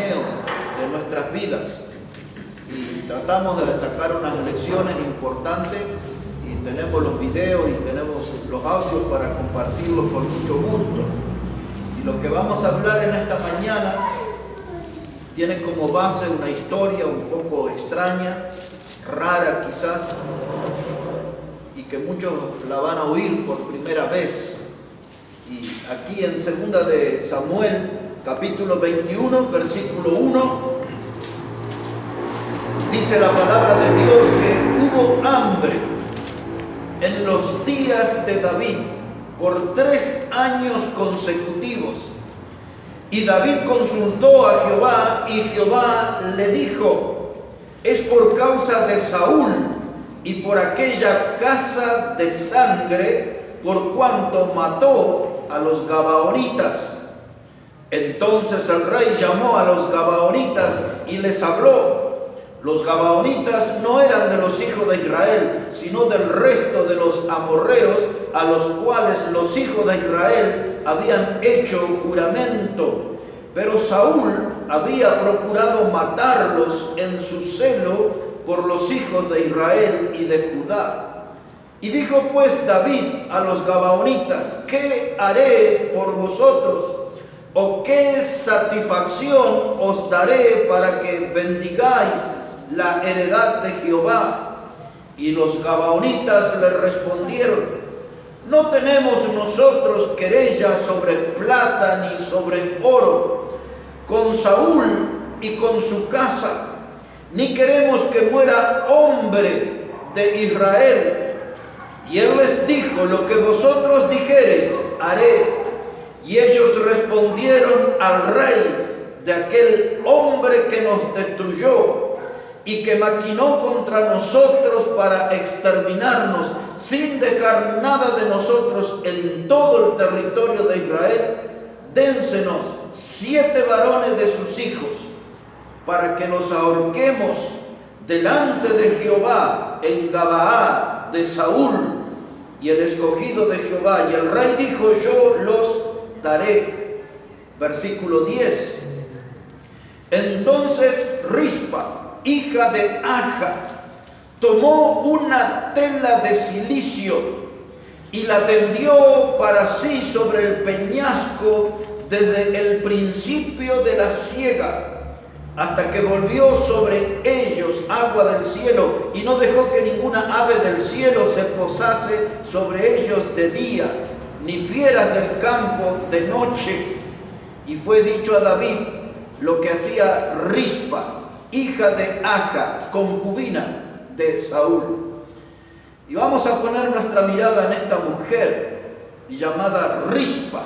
paneo de nuestras vidas. Y tratamos de sacar unas lecciones importantes y tenemos los videos y tenemos los audios para compartirlos con mucho gusto. Y lo que vamos a hablar en esta mañana tiene como base una historia un poco extraña, rara quizás, y que muchos la van a oír por primera vez. Y aquí en 2 de Samuel, capítulo 21, versículo 1, dice la palabra de Dios que hubo hambre en los días de David por 3 años consecutivos. Y David consultó a Jehová y Jehová le dijo: es por causa de Saúl y por aquella casa de sangre, por cuanto mató a los gabaonitas. Entonces el rey llamó a los gabaonitas y les habló. Los gabaonitas no eran de los hijos de Israel, sino del resto de los amorreos, a los cuales los hijos de Israel habían hecho juramento. Pero Saúl había procurado matarlos en su celo por los hijos de Israel y de Judá. Y dijo pues David a los gabaonitas: ¿qué haré por vosotros? ¿O qué satisfacción os daré para que bendigáis la heredad de Jehová? Y los gabaonitas le respondieron: no tenemos nosotros querella sobre plata ni sobre oro con Saúl y con su casa, ni queremos que muera hombre de Israel. Y él les dijo: lo que vosotros dijereis haré. Y ellos respondieron al rey de aquel hombre que nos destruyó y que maquinó contra nosotros para exterminarnos, sin dejar nada de nosotros en todo el territorio de Israel, dénsenos 7 varones de sus hijos, para que los ahorquemos delante de Jehová en Gabaá de Saúl y el escogido de Jehová. Y el rey dijo: yo los daré. Versículo 10. Entonces Rispa, hija de Aja, tomó una tela de cilicio y la tendió para sí sobre el peñasco desde el principio de la siega hasta que volvió sobre ellos agua del cielo, y no dejó que ninguna ave del cielo se posase sobre ellos de día, ni fieras del campo de noche. Y fue dicho a David lo que hacía Rispa, hija de Aja, concubina de Saúl. Y vamos a poner nuestra mirada en esta mujer llamada Rispa.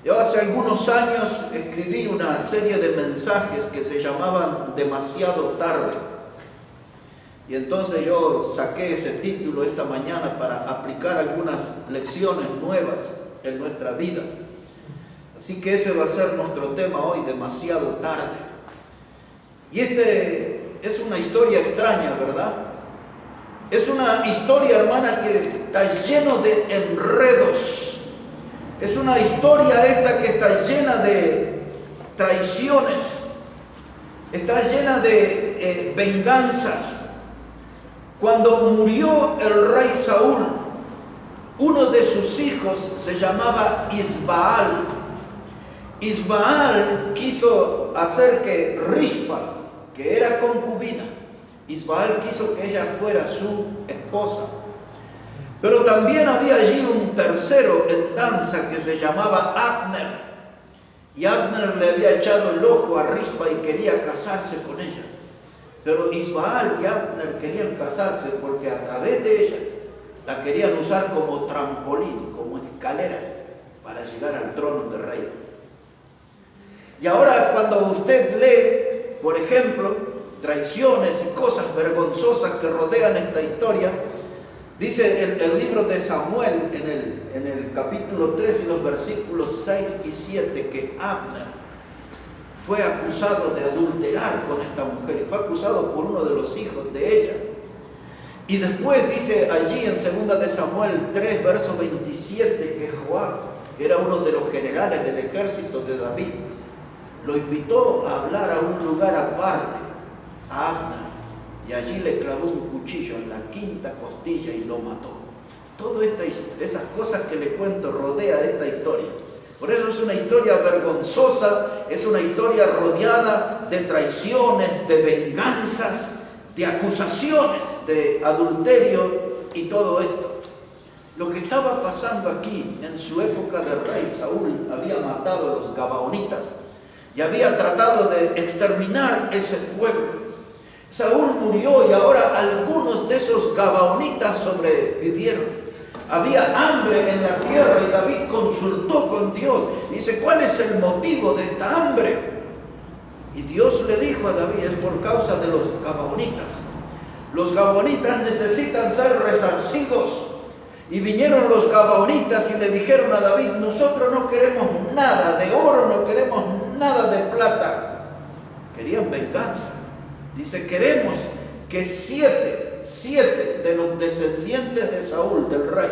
Yo hace algunos años escribí una serie de mensajes que se llamaban Demasiado Tarde. Y entonces yo saqué ese título esta mañana para aplicar algunas lecciones nuevas en nuestra vida. Así que ese va a ser nuestro tema hoy: demasiado tarde. Y es una historia extraña, ¿verdad? Es una historia, hermana, que está lleno de enredos. Es una historia esta que está llena de traiciones, está llena de venganzas. Cuando murió el rey Saúl, uno de sus hijos se llamaba Isbaal. Isbaal quiso hacer que Rispa, que era concubina, Isbaal quiso que ella fuera su esposa. Pero también había allí un tercero en danza que se llamaba Abner. Y Abner le había echado el ojo a Rispa y quería casarse con ella. Pero Isbaal y Abner querían casarse porque a través de ella la querían usar como trampolín, como escalera para llegar al trono de rey. Y ahora cuando usted lee, por ejemplo, traiciones y cosas vergonzosas que rodean esta historia, dice el libro de Samuel en el capítulo 3 y los versículos 6 y 7 que Abner fue acusado de adulterar con esta mujer y fue acusado por uno de los hijos de ella. Y después dice allí en 2 de Samuel 3, verso 27, que Joab, que era uno de los generales del ejército de David, lo invitó a hablar a un lugar aparte, a Abner, y allí le clavó un cuchillo en la quinta costilla y lo mató. Todas esas cosas que le cuento rodea esta historia. Por eso es una historia vergonzosa, es una historia rodeada de traiciones, de venganzas, de acusaciones, de adulterio y todo esto. Lo que estaba pasando aquí en su época de rey, Saúl había matado a los gabaonitas y había tratado de exterminar ese pueblo. Saúl murió y ahora algunos de esos gabaonitas sobrevivieron. Había hambre en la tierra y David consultó con Dios. Dice, ¿cuál es el motivo de esta hambre? Y Dios le dijo a David, es por causa de los gabaonitas. Los gabaonitas necesitan ser resarcidos. Y vinieron los gabaonitas y le dijeron a David, nosotros no queremos nada de oro, no queremos nada de plata. Querían venganza. Dice, queremos que siete de los descendientes de Saúl, del rey,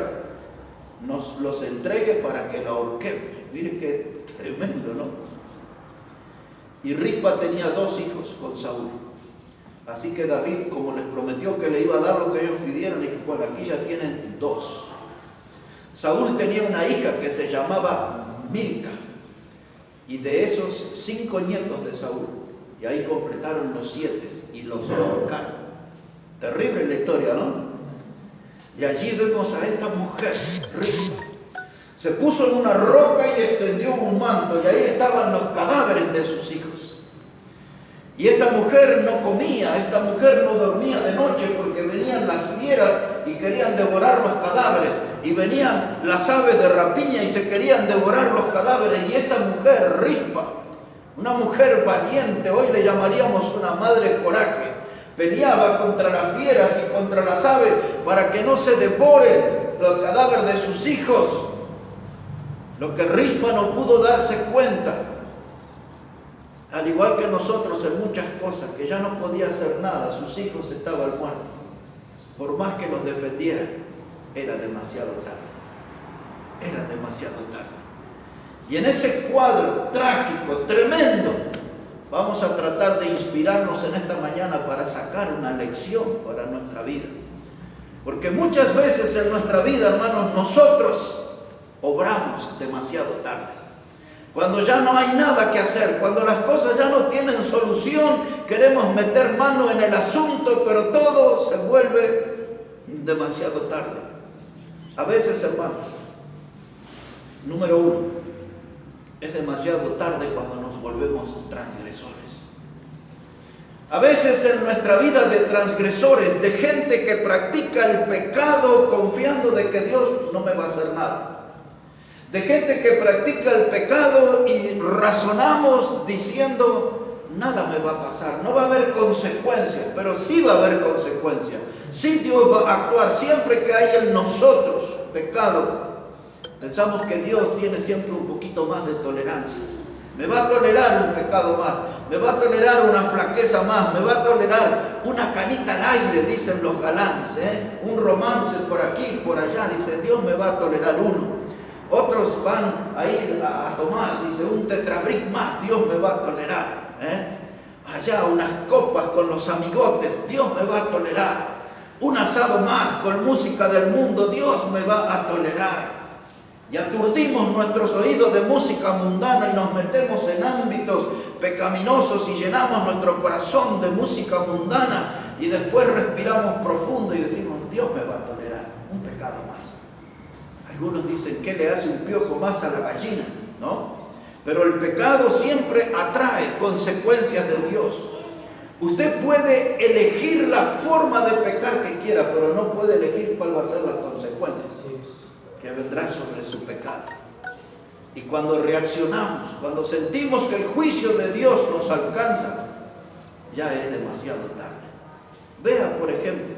nos los entregue para que la ahorquemos. Miren qué tremendo, ¿no? Y Rispa tenía 2 hijos con Saúl. Así que David, como les prometió que le iba a dar lo que ellos pidieron, dijo, bueno, aquí ya tienen 2. Saúl tenía una hija que se llamaba Milca, y de esos 5 nietos de Saúl, y ahí completaron los 7 y los ahorcaron. Terrible la historia, ¿no? Y allí vemos a esta mujer, Rispa. Se puso en una roca y extendió un manto, y ahí estaban los cadáveres de sus hijos. Y esta mujer no comía, esta mujer no dormía de noche porque venían las fieras y querían devorar los cadáveres. Y venían las aves de rapiña y se querían devorar los cadáveres. Y esta mujer, Rispa, una mujer valiente, hoy le llamaríamos una madre coraje, peleaba contra las fieras y contra las aves para que no se devoren los cadáveres de sus hijos. Lo que Rispa no pudo darse cuenta, al igual que nosotros en muchas cosas, que ya no podía hacer nada, sus hijos estaban muertos. Por más que los defendiera, era demasiado tarde. Era demasiado tarde. Y en ese cuadro trágico, tremendo, vamos a tratar de inspirarnos en esta mañana para sacar una lección para nuestra vida. Porque muchas veces en nuestra vida, hermanos, nosotros obramos demasiado tarde. Cuando ya no hay nada que hacer, cuando las cosas ya no tienen solución, queremos meter mano en el asunto, pero todo se vuelve demasiado tarde. A veces, hermanos, número 1, es demasiado tarde cuando nos volvemos transgresores. A veces en nuestra vida de transgresores, de gente que practica el pecado confiando de que Dios no me va a hacer nada. De gente que practica el pecado y razonamos diciendo, nada me va a pasar, no va a haber consecuencias, pero sí va a haber consecuencias. Sí, Dios va a actuar siempre que hay en nosotros pecado. Pensamos que Dios tiene siempre un poquito más de tolerancia. Me va a tolerar un pecado más, me va a tolerar una flaqueza más, me va a tolerar una canita al aire, dicen los galanes, un romance por aquí, por allá, dice, Dios me va a tolerar uno. Otros van a ir a tomar, dice, un tetrabric más, Dios me va a tolerar. Allá unas copas con los amigotes, Dios me va a tolerar. Un asado más con música del mundo, Dios me va a tolerar. Y aturdimos nuestros oídos de música mundana y nos metemos en ámbitos pecaminosos y llenamos nuestro corazón de música mundana y después respiramos profundo y decimos, Dios me va a tolerar un pecado más. Algunos dicen, ¿qué le hace un piojo más a la gallina? ¿No? Pero el pecado siempre atrae consecuencias de Dios. Usted puede elegir la forma de pecar que quiera, pero no puede elegir cuál va a ser las consecuencias que vendrá sobre su pecado. Y cuando reaccionamos, cuando sentimos que el juicio de Dios nos alcanza, ya es demasiado tarde. Vea, por ejemplo,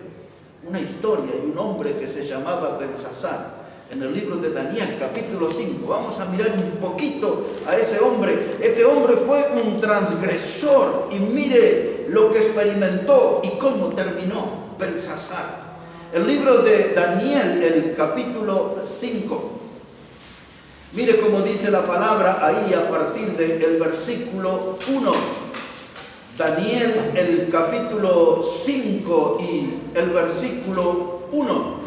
una historia de un hombre que se llamaba Belsasar. En el libro de Daniel, capítulo 5, vamos a mirar un poquito a ese hombre. Este hombre fue un transgresor y mire lo que experimentó y cómo terminó Belsasar. El libro de Daniel, el capítulo 5, Mire cómo dice la palabra ahí a partir del versículo 1. Daniel, el capítulo 5 y el versículo 1.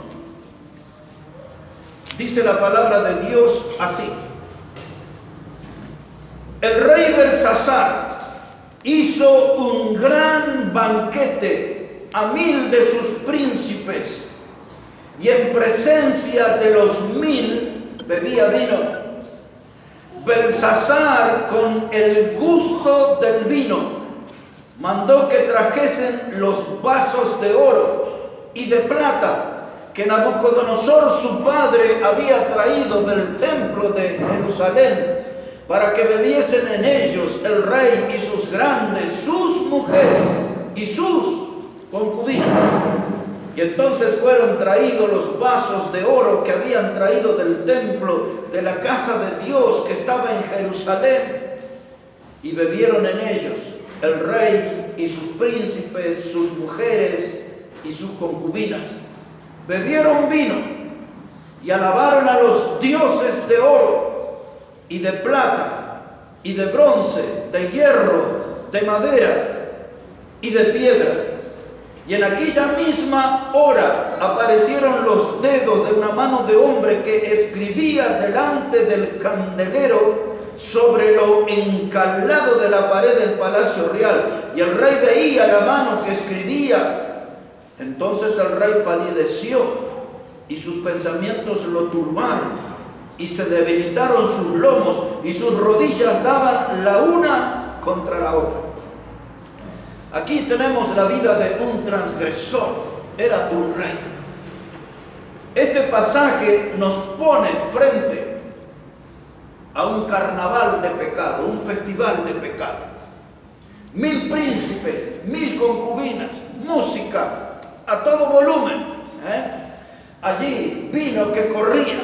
Dice la palabra de Dios así. El rey Belsasar hizo un gran banquete a 1000 de sus príncipes y en presencia de los 1000 bebía vino. Belsasar, con el gusto del vino, mandó que trajesen los vasos de oro y de plata que Nabucodonosor su padre había traído del templo de Jerusalén, para que bebiesen en ellos el rey y sus grandes, sus mujeres y sus concubinas. Y entonces fueron traídos los vasos de oro que habían traído del templo de la casa de Dios que estaba en Jerusalén, y bebieron en ellos el rey y sus príncipes, sus mujeres y sus concubinas. Bebieron vino y alabaron a los dioses de oro y de plata y de bronce, de hierro, de madera y de piedra. Y en aquella misma hora aparecieron los dedos de una mano de hombre que escribía delante del candelero sobre lo encalado de la pared del palacio real. Y el rey veía la mano que escribía. Entonces el rey palideció y sus pensamientos lo turbaron y se debilitaron sus lomos y sus rodillas daban la una contra la otra. Aquí tenemos la vida de un transgresor, era un rey. Este pasaje nos pone frente a un carnaval de pecado, un festival de pecado. 1000 príncipes, 1000 concubinas, música a todo volumen. Allí vino que corría,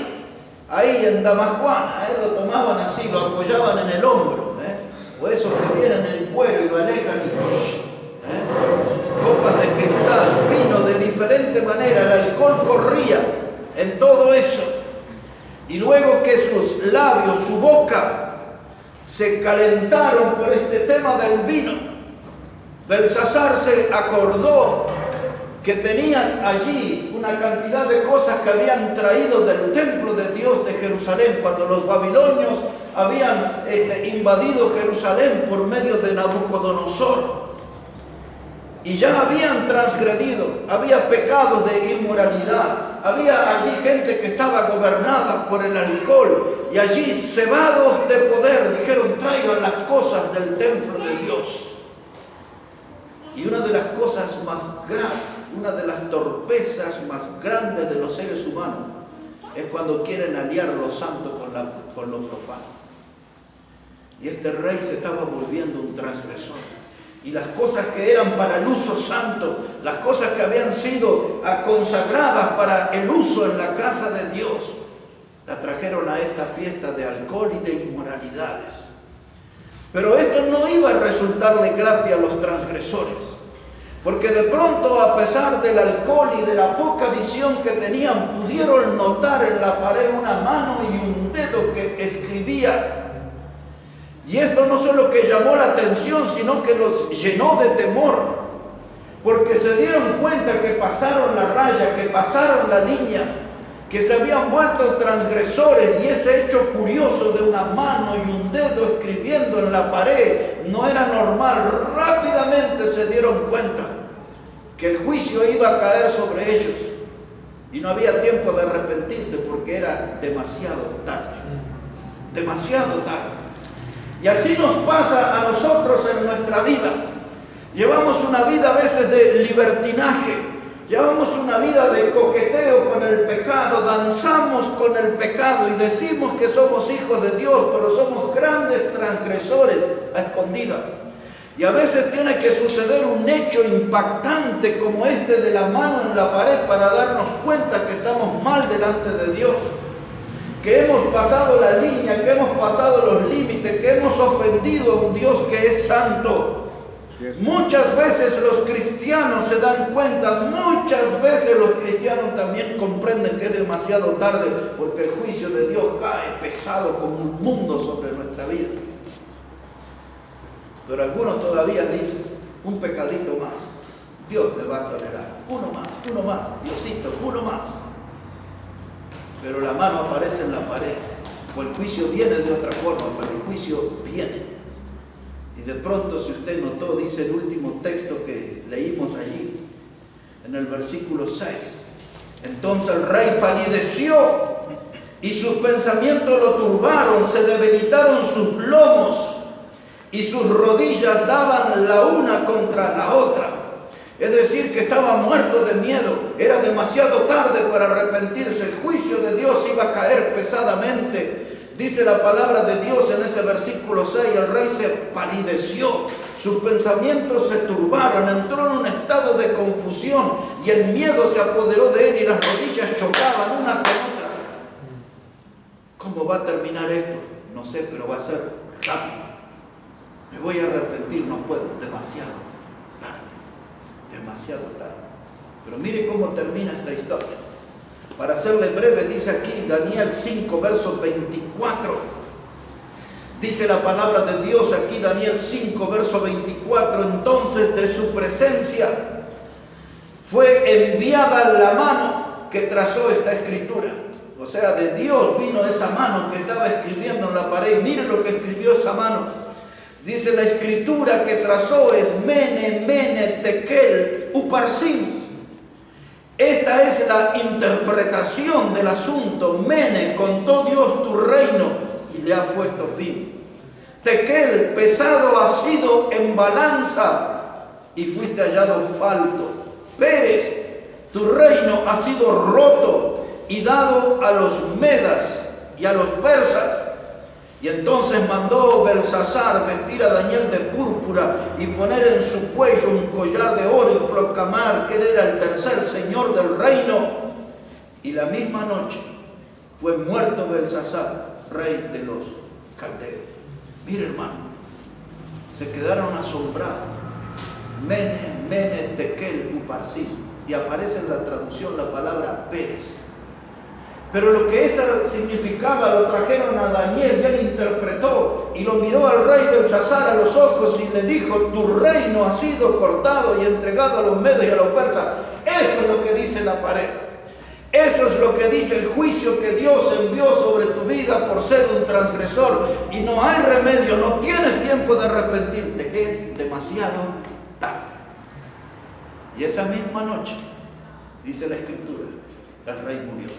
ahí en Damajuana, lo tomaban así, lo apoyaban en el hombro, o esos que vienen en cuero y lo alejan y copas de cristal, vino de diferente manera, el alcohol corría en todo eso. Y luego que sus labios, su boca, se calentaron por este tema del vino, Belsasar se acordó que tenían allí una cantidad de cosas que habían traído del templo de Dios de Jerusalén cuando los babilonios habían invadido Jerusalén por medio de Nabucodonosor. Y ya habían transgredido, había pecados de inmoralidad, había allí gente que estaba gobernada por el alcohol, y allí cebados de poder dijeron: traigan las cosas del templo de Dios. Y una de las cosas más graves, una de las torpezas más grandes de los seres humanos es cuando quieren aliar lo santo con lo profano. Y este rey se estaba volviendo un transgresor. Y las cosas que eran para el uso santo, las cosas que habían sido consagradas para el uso en la casa de Dios, la trajeron a esta fiesta de alcohol y de inmoralidades. Pero esto no iba a resultarle gratis a los transgresores, porque de pronto, a pesar del alcohol y de la poca visión que tenían, pudieron notar en la pared una mano y un dedo que escribía. Y esto no solo que llamó la atención, sino que los llenó de temor, porque se dieron cuenta que pasaron la raya, que pasaron la línea, que se habían vuelto transgresores, y ese hecho curioso de una mano y un dedo escribiendo en la pared no era normal. Rápidamente se dieron cuenta que el juicio iba a caer sobre ellos y no había tiempo de arrepentirse porque era demasiado tarde, demasiado tarde. Y así nos pasa a nosotros en nuestra vida. Llevamos una vida a veces de libertinaje, llevamos una vida de coqueteo con el pecado, danzamos con el pecado y decimos que somos hijos de Dios, pero somos grandes transgresores a escondidas. Y a veces tiene que suceder un hecho impactante como este de la mano en la pared para darnos cuenta que estamos mal delante de Dios, que hemos pasado la línea, que hemos pasado los límites, que hemos ofendido a un Dios que es santo. Muchas veces los cristianos se dan cuenta, muchas veces los cristianos también comprenden que es demasiado tarde porque el juicio de Dios cae pesado como un mundo sobre nuestra vida. Pero algunos todavía dicen, un pecadito más, Dios me va a tolerar, uno más, Diosito, uno más. Pero la mano aparece en la pared, o el juicio viene de otra forma, pero el juicio viene. Y de pronto, si usted notó, dice el último texto que leímos allí, en el versículo 6. Entonces el rey palideció y sus pensamientos lo turbaron, se debilitaron sus lomos y sus rodillas daban la una contra la otra. Es decir, que estaba muerto de miedo, era demasiado tarde para arrepentirse, el juicio de Dios iba a caer pesadamente. Dice la palabra de Dios en ese versículo 6, el rey se palideció, sus pensamientos se turbaron, entró en un estado de confusión y el miedo se apoderó de él y las rodillas chocaban una con otra. ¿Cómo va a terminar esto? No sé, pero va a ser rápido. Me voy a arrepentir, no puedo, demasiado tarde. Pero mire cómo termina esta historia. Para hacerle breve, dice aquí Daniel 5, verso 24. Dice la palabra de Dios aquí, Daniel 5, verso 24. Entonces de su presencia fue enviada la mano que trazó esta escritura. O sea, de Dios vino esa mano que estaba escribiendo en la pared. Mire lo que escribió esa mano. Dice la escritura que trazó es Mene, Mene, Tekel, Uparsin. Esta es la interpretación del asunto. Mene, contó Dios tu reino y le ha puesto fin. Tekel, pesado ha sido en balanza y fuiste hallado falto. Pérez, tu reino ha sido roto y dado a los medas y a los persas. Y entonces mandó Belsasar vestir a Daniel de púrpura y poner en su cuello un collar de oro y proclamar que él era el tercer señor del reino. Y la misma noche fue muerto Belsasar, rey de los caldeos. Mire, hermano, se quedaron asombrados. Mene, Mene, Tekel, Uparsin. Y aparece en la traducción la palabra Pérez. Pero lo que eso significaba lo trajeron a Daniel y él interpretó y lo miró al rey Belsasar a los ojos y le dijo: tu reino ha sido cortado y entregado a los medos y a los persas. Eso es lo que dice la pared. Eso es lo que dice el juicio que Dios envió sobre tu vida por ser un transgresor. Y no hay remedio, no tienes tiempo de arrepentirte. Es demasiado tarde. Y esa misma noche, dice la escritura, el rey murió.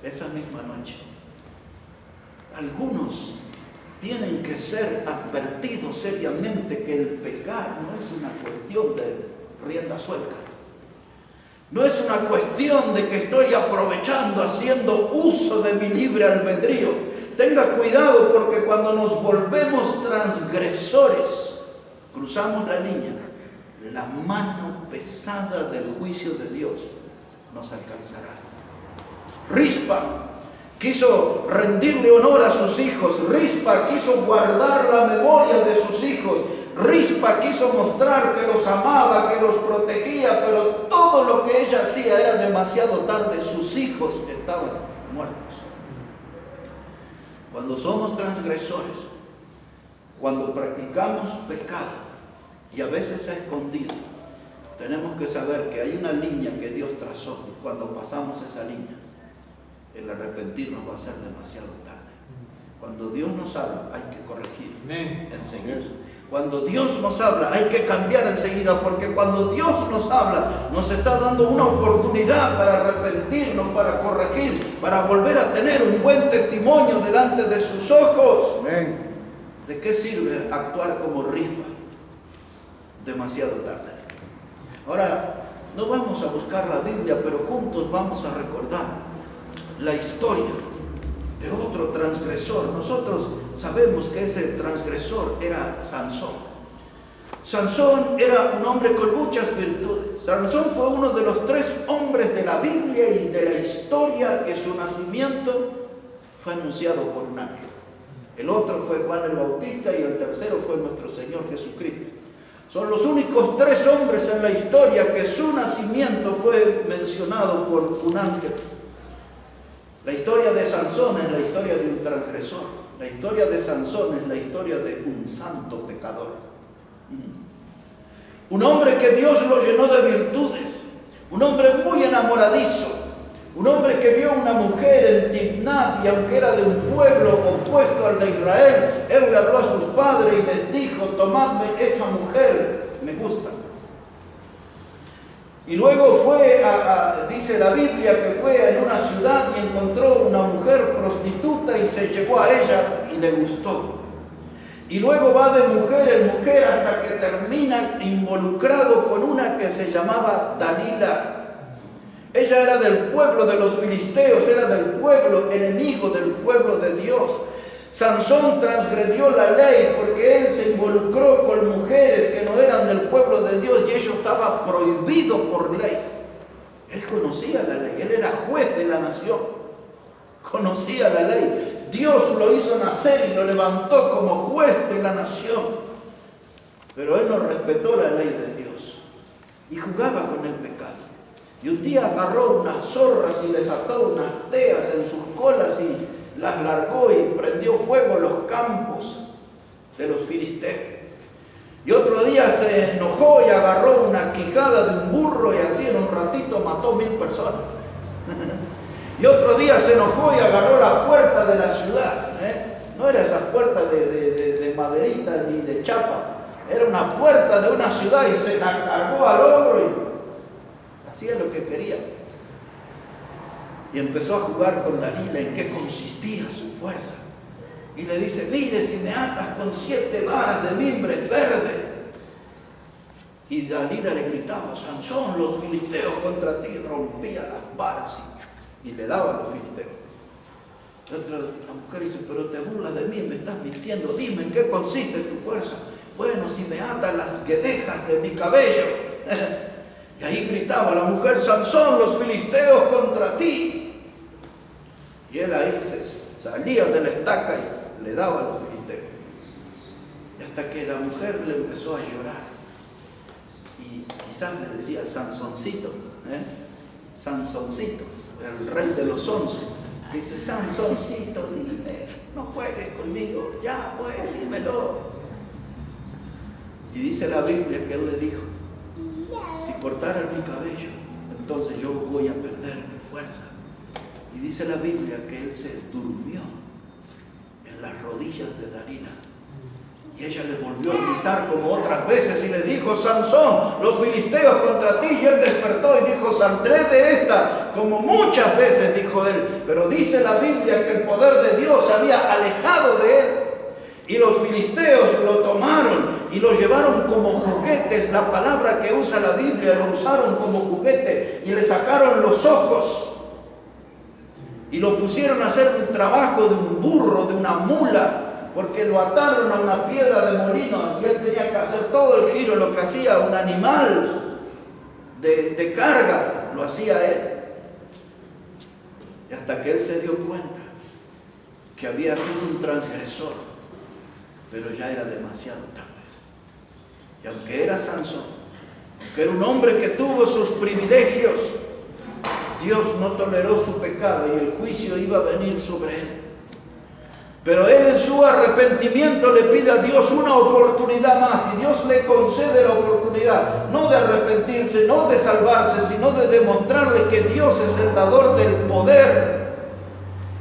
Esa misma noche. Algunos tienen que ser advertidos seriamente que el pecar no es una cuestión de rienda suelta. No es una cuestión de que estoy aprovechando, haciendo uso de mi libre albedrío. Tenga cuidado porque cuando nos volvemos transgresores, cruzamos la línea, la mano pesada del juicio de Dios nos alcanzará. Rispa quiso rendirle honor a sus hijos. Rispa quiso guardar la memoria de sus hijos. Rispa quiso mostrar que los amaba, que los protegía, pero todo lo que ella hacía era demasiado tarde. Sus hijos estaban muertos. Cuando somos transgresores, cuando practicamos pecado, y a veces a escondido, tenemos que saber que hay una línea que Dios trazó, y cuando pasamos esa línea, el arrepentirnos va a ser demasiado tarde. Cuando Dios nos habla, hay que corregir enseguida. Cuando Dios nos habla, hay que cambiar enseguida, porque cuando Dios nos habla, nos está dando una oportunidad para arrepentirnos, para corregir, para volver a tener un buen testimonio delante de sus ojos. ¿De qué sirve actuar como Rispa? Demasiado tarde. Ahora, no vamos a buscar la Biblia, pero juntos vamos a recordar la historia de otro transgresor. Nosotros sabemos que ese transgresor era Sansón. Sansón era un hombre con muchas virtudes. Sansón fue uno de los 3 hombres de la Biblia y de la historia que su nacimiento fue anunciado por un ángel. El otro fue Juan el Bautista y el tercero fue nuestro Señor Jesucristo. Son los únicos 3 hombres en la historia que su nacimiento fue mencionado por un ángel. La historia de Sansón es la historia de un transgresor. La historia de Sansón es la historia de un santo pecador. Un hombre que Dios lo llenó de virtudes. Un hombre muy enamoradizo. Un hombre que vio una mujer en Timnat y aunque era de un pueblo opuesto al de Israel, él le habló a sus padres y les dijo: tomadme esa mujer, me gusta. Y luego fue, dice la Biblia, que fue en una ciudad y encontró una mujer prostituta y se llegó a ella y le gustó. Y luego va de mujer en mujer hasta que termina involucrado con una que se llamaba Dalila. Ella era del pueblo de los filisteos, era del pueblo enemigo del pueblo de Dios. Sansón transgredió la ley porque él se involucró con mujeres que no eran del pueblo de Dios y ello estaba prohibido por ley. Él conocía la ley, él era juez de la nación, conocía la ley. Dios lo hizo nacer y lo levantó como juez de la nación, pero él no respetó la ley de Dios y jugaba con el pecado. Y un día agarró unas zorras y les ató unas teas en sus colas y las largó y prendió fuego en los campos de los filisteos. Y otro día se enojó y agarró una quijada de un burro y así en un ratito mató 1000 personas. Y otro día se enojó y agarró la puerta de la ciudad. No era esa puerta de maderita ni de chapa, era una puerta de una ciudad y se la cargó al hombro y hacía lo que quería. Y empezó a jugar con Dalila en qué consistía su fuerza. Y le dice: mire, si me atas con 7 varas de mimbres verdes. Y Dalila le gritaba: Sansón, los filisteos contra ti. Rompía las varas y le daba a los filisteos. La mujer dice: pero te burlas de mí, me estás mintiendo, dime en qué consiste tu fuerza. Bueno, si me atas las guedejas de mi cabello. Y ahí gritaba la mujer: Sansón, los filisteos contra ti. Y él ahí se salía de la estaca y le daba a los filisteos. Y hasta que la mujer le empezó a llorar. Y quizás le decía: Sansoncito, Sansoncito, el rey de los 11. Dice: Sansoncito, dime, no juegues conmigo, ya pues, dímelo. Y dice la Biblia que él le dijo: si cortaras mi cabello, entonces yo voy a perder mi fuerza. Y dice la Biblia que él se durmió en las rodillas de Dalila. Y ella le volvió a gritar como otras veces y le dijo: Sansón, los filisteos contra ti. Y él despertó y dijo: saldré de esta, como muchas veces, dijo él. Pero dice la Biblia que el poder de Dios se había alejado de él. Y los filisteos lo tomaron y lo llevaron como juguetes. La palabra que usa la Biblia, lo usaron como juguete y le sacaron los ojos. Y lo pusieron a hacer un trabajo de un burro, de una mula, porque lo ataron a una piedra de molino y él tenía que hacer todo el giro, lo que hacía un animal de carga, lo hacía él. Y hasta que él se dio cuenta que había sido un transgresor, pero ya era demasiado tarde. Y aunque era Sansón, aunque era un hombre que tuvo sus privilegios, Dios no toleró su pecado y el juicio iba a venir sobre él. Pero él en su arrepentimiento le pide a Dios una oportunidad más y Dios le concede la oportunidad, no de arrepentirse, no de salvarse, sino de demostrarle que Dios es el dador del poder.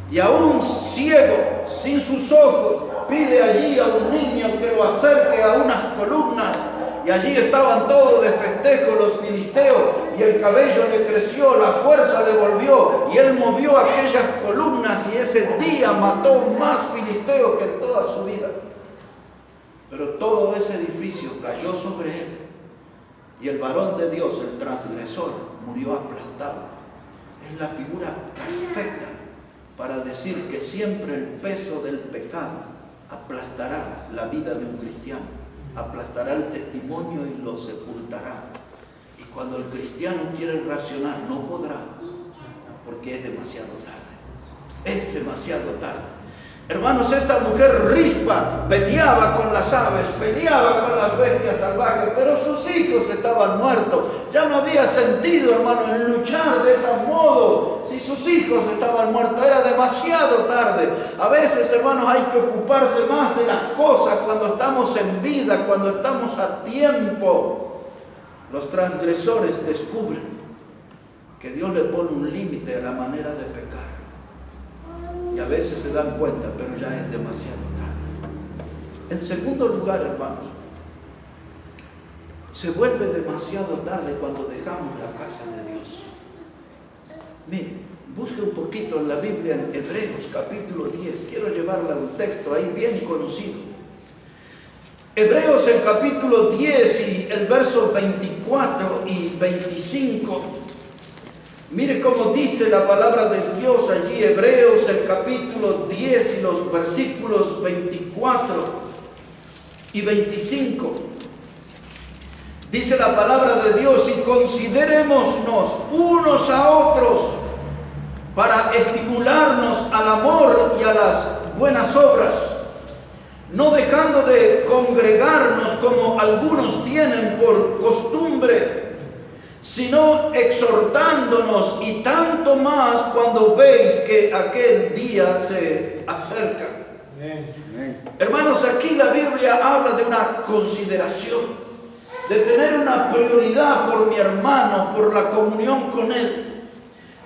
Y aún ciego, sin sus ojos, pide allí a un niño que lo acerque a unas columnas. Y allí estaban todos de festejo los filisteos y el cabello le creció, la fuerza le volvió y él movió aquellas columnas y ese día mató más filisteos que en toda su vida. Pero todo ese edificio cayó sobre él y el varón de Dios, el transgresor, murió aplastado. Es la figura perfecta para decir que siempre el peso del pecado aplastará la vida de un cristiano. Aplastará el testimonio y lo sepultará. Y cuando el cristiano quiere reaccionar, no podrá, porque es demasiado tarde. Es demasiado tarde. Hermanos, esta mujer Rispa peleaba con las aves, peleaba con las bestias salvajes, pero sus hijos estaban muertos. Ya no había sentido, hermano, en luchar de ese modo. Si sus hijos estaban muertos, era demasiado tarde. A veces, hermanos, hay que ocuparse más de las cosas cuando estamos en vida, cuando estamos a tiempo. Los transgresores descubren que Dios le pone un límite a la manera de pecar. Y a veces se dan cuenta, pero ya es demasiado tarde. En segundo lugar, hermanos, se vuelve demasiado tarde cuando dejamos la casa de Dios. Mire, busque un poquito en la Biblia, en Hebreos capítulo 10. Quiero llevarle a un texto ahí bien conocido. Hebreos el capítulo 10 y el verso 24 y 25. Mire cómo dice la palabra de Dios allí, Hebreos el capítulo 10 y los versículos 24 y 25. Dice la palabra de Dios: y considerémonos unos a otros para estimularnos al amor y a las buenas obras, no dejando de congregarnos como algunos tienen por costumbre, sino exhortándonos, y tanto más cuando veis que aquel día se acerca. Amén. Hermanos, aquí la Biblia habla de una consideración, de tener una prioridad por mi hermano, por la comunión con él.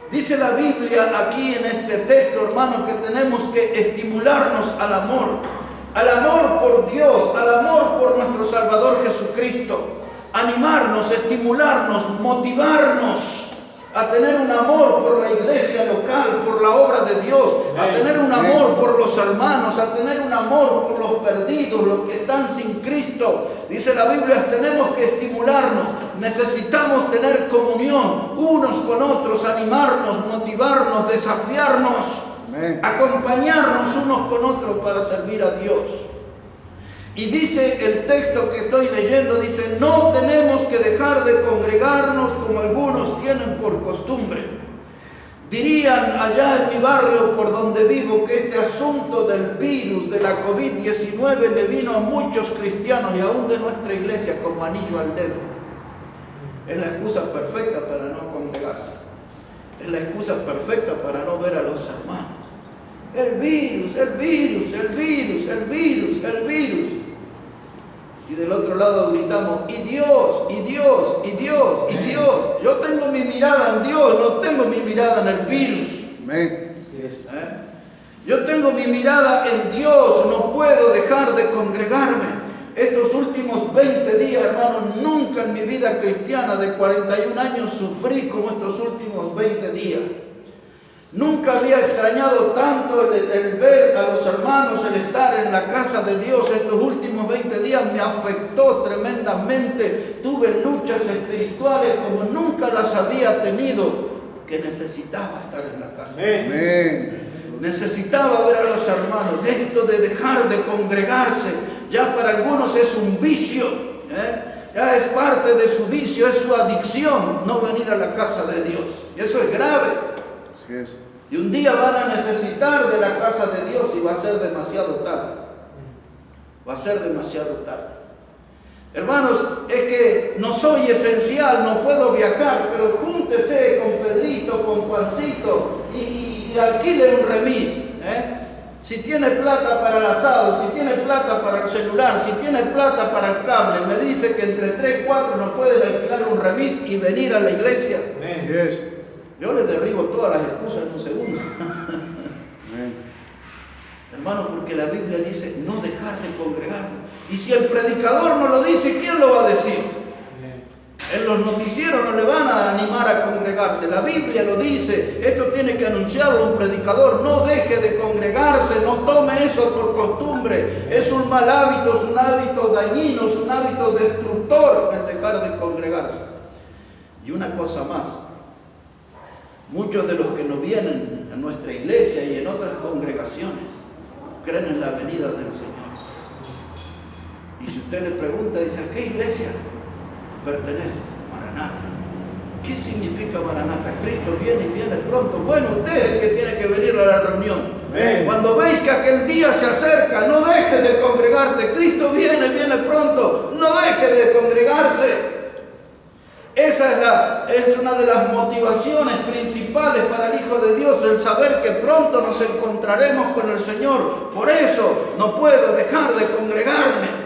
Dice la Biblia aquí en este texto, hermano, que tenemos que estimularnos al amor por Dios, al amor por nuestro Salvador Jesucristo. Animarnos, estimularnos, motivarnos a tener un amor por la iglesia local, por la obra de Dios, a tener un amor por los hermanos, a tener un amor por los perdidos, los que están sin Cristo. Dice la Biblia, tenemos que estimularnos, necesitamos tener comunión unos con otros, animarnos, motivarnos, desafiarnos, acompañarnos unos con otros para servir a Dios. Y dice el texto que estoy leyendo, dice: no tenemos que dejar de congregarnos como algunos tienen por costumbre. Dirían allá en mi barrio por donde vivo que este asunto del virus, de la COVID-19, le vino a muchos cristianos y aún de nuestra iglesia como anillo al dedo. Es la excusa perfecta para no congregarse. Es la excusa perfecta para no ver a los hermanos. El virus, el virus, el virus, el virus, el virus. Y del otro lado gritamos: y Dios, y Dios, y Dios, y Dios. Yo tengo mi mirada en Dios, no tengo mi mirada en el virus. Yo tengo mi mirada en Dios, no puedo dejar de congregarme. Estos últimos 20 días, hermanos, nunca en mi vida cristiana de 41 años sufrí como estos últimos 20 días. Nunca había extrañado tanto el ver a los hermanos, el estar en la casa de Dios. Estos últimos 20 días me afectó tremendamente. Tuve luchas espirituales como nunca las había tenido, que necesitaba estar en la casa. Amén. Necesitaba ver a los hermanos. Esto de dejar de congregarse, ya para algunos es un vicio, ya es parte de su vicio, es su adicción, no venir a la casa de Dios. Y eso es grave. Y un día van a necesitar de la casa de Dios y va a ser demasiado tarde. Va a ser demasiado tarde. Hermanos, es que no soy esencial, no puedo viajar, pero júntese con Pedrito, con Juancito y alquile un remis. Si tiene plata para el asado, si tiene plata para el celular, si tiene plata para el cable, me dice que entre 3 y 4 nos pueden alquilar un remis y venir a la iglesia. Yo le derribo todas las excusas en un segundo. Hermano, porque la Biblia dice no dejar de congregarnos. Y si el predicador no lo dice, ¿quién lo va a decir? En los noticieros no le van a animar a congregarse. La Biblia lo dice. Esto tiene que anunciarlo un predicador. No deje de congregarse, no tome eso por costumbre. Es un mal hábito, es un hábito dañino, es un hábito destructor el dejar de congregarse. Y una cosa más. Muchos de los que no vienen a nuestra iglesia y en otras congregaciones creen en la venida del Señor. Y si usted le pregunta, dice: ¿a qué iglesia pertenece? Maranata. ¿Qué significa Maranata? Cristo viene y viene pronto. Bueno, usted es el que tiene que venir a la reunión. Amén. Cuando veis que aquel día se acerca, no dejes de congregarte. Cristo viene, viene pronto. No dejes de congregarse. Esa es una de las motivaciones principales para el Hijo de Dios, el saber que pronto nos encontraremos con el Señor. Por eso no puedo dejar de congregarme.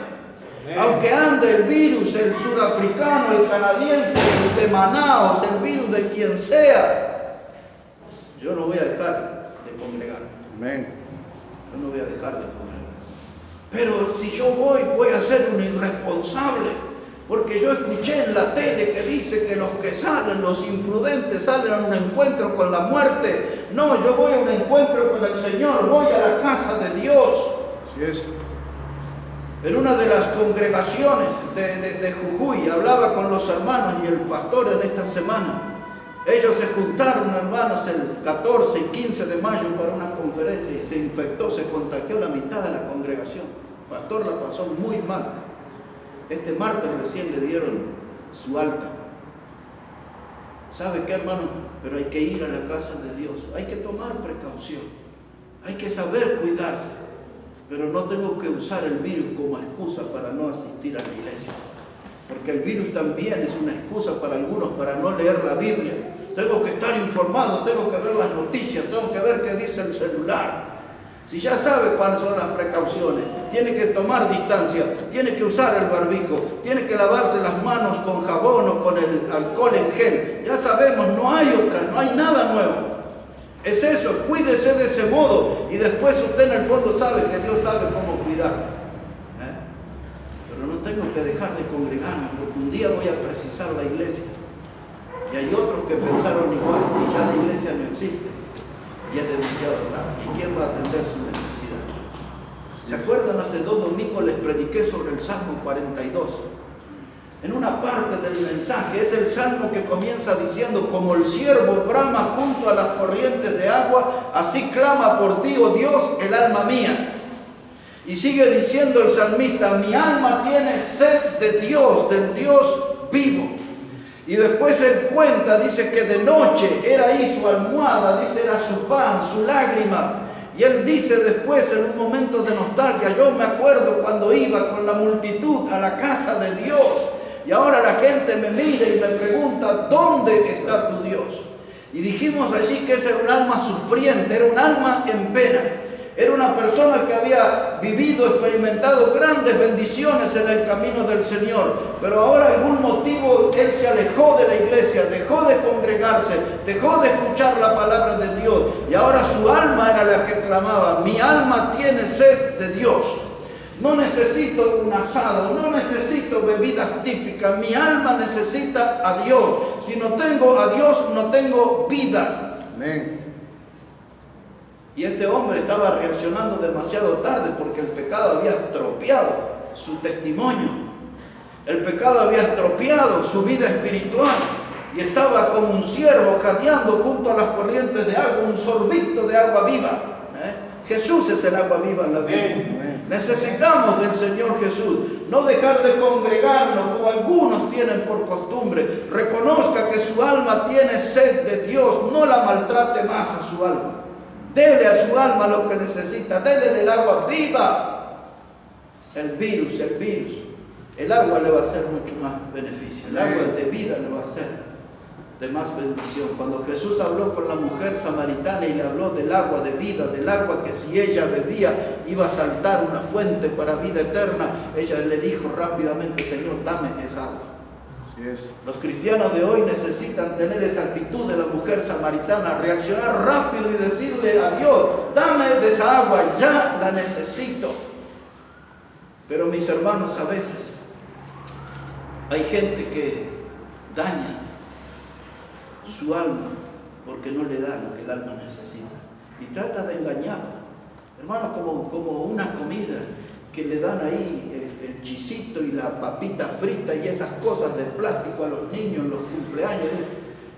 Aunque ande el virus, el sudafricano, el canadiense, el de Manaos, el virus de quien sea, yo no voy a dejar de congregarme. Amén. Yo no voy a dejar de congregarme. Pero si yo voy a ser un irresponsable, porque yo escuché en la tele que dice que los que salen, los imprudentes, salen a un encuentro con la muerte. No, yo voy a un encuentro con el Señor, voy a la casa de Dios. Así es. En una de las congregaciones de Jujuy, hablaba con los hermanos y el pastor en esta semana. Ellos se juntaron, hermanos, el 14 y 15 de mayo para una conferencia y se infectó, se contagió la mitad de la congregación. El pastor la pasó muy mal. Este martes recién le dieron su alta. ¿Sabe qué, hermano? Pero hay que ir a la casa de Dios. Hay que tomar precaución. Hay que saber cuidarse. Pero no tengo que usar el virus como excusa para no asistir a la iglesia. Porque el virus también es una excusa para algunos para no leer la Biblia. Tengo que estar informado, tengo que ver las noticias, tengo que ver qué dice el celular. Si ya sabe cuáles son las precauciones, tiene que tomar distancia, tiene que usar el barbijo, tiene que lavarse las manos con jabón o con el alcohol en gel. Ya sabemos, no hay otra, no hay nada nuevo. Es eso, cuídese de ese modo y después usted en el fondo sabe que Dios sabe cómo cuidar. Pero no tengo que dejar de congregarme porque un día voy a precisar la iglesia. Y hay otros que pensaron igual y ya la iglesia no existe. Y es demasiado tarde. ¿Y quién va a atender su necesidad? ¿Se acuerdan? Hace 2 domingos les prediqué sobre el Salmo 42. En una parte del mensaje es el salmo que comienza diciendo: como el ciervo brama junto a las corrientes de agua, así clama por ti, oh Dios, el alma mía. Y sigue diciendo el salmista: mi alma tiene sed de Dios, del Dios vivo. Y después él cuenta, dice que de noche era ahí su almohada, dice era su pan, su lágrima. Y él dice después en un momento de nostalgia: yo me acuerdo cuando iba con la multitud a la casa de Dios. Y ahora la gente me mira y me pregunta: ¿dónde está tu Dios? Y dijimos allí que ese era un alma sufriente, era un alma en pena. Era una persona que había vivido, experimentado grandes bendiciones en el camino del Señor. Pero ahora, algún motivo, él se alejó de la iglesia, dejó de congregarse, dejó de escuchar la palabra de Dios. Y ahora su alma era la que clamaba: mi alma tiene sed de Dios. No necesito un asado, no necesito bebidas típicas. Mi alma necesita a Dios. Si no tengo a Dios, no tengo vida. Amén. Y este hombre estaba reaccionando demasiado tarde porque el pecado había estropeado su testimonio. El pecado había estropeado su vida espiritual. Y estaba como un ciervo jadeando junto a las corrientes de agua, un sorbito de agua viva. Jesús es el agua viva en la Biblia. Necesitamos del Señor Jesús. No dejar de congregarnos como algunos tienen por costumbre. Reconozca que su alma tiene sed de Dios. No la maltrate más a su alma. Dele a su alma lo que necesita. Dele del agua viva. El virus. El agua le va a hacer mucho más beneficio. El agua de vida le va a hacer de más bendición. Cuando Jesús habló con la mujer samaritana y le habló del agua de vida, del agua que si ella bebía iba a saltar una fuente para vida eterna, ella le dijo rápidamente: Señor, dame esa agua. Los cristianos de hoy necesitan tener esa actitud de la mujer samaritana, reaccionar rápido y decirle a Dios: dame de esa agua, ya la necesito. Pero mis hermanos, a veces hay gente que daña su alma porque no le da lo que el alma necesita y trata de engañarla. Hermano, como una comida que le dan ahí el chisito y la papita frita y esas cosas de plástico a los niños en los cumpleaños,